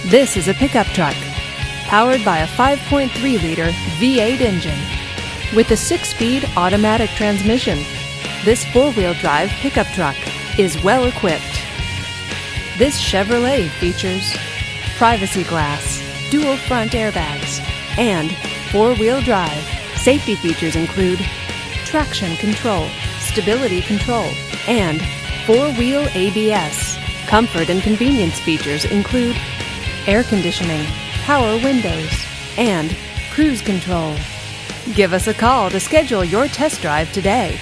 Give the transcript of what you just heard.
This is a pickup truck powered by a 5.3-liter V8 engine with a 6-speed automatic transmission. This four-wheel drive pickup truck is well equipped. This Chevrolet features privacy glass, dual front airbags, and four-wheel drive. Safety features include traction control, stability control, and four-wheel ABS. Comfort and convenience features include air conditioning, power windows, and cruise control. Give us a call to schedule your test drive today.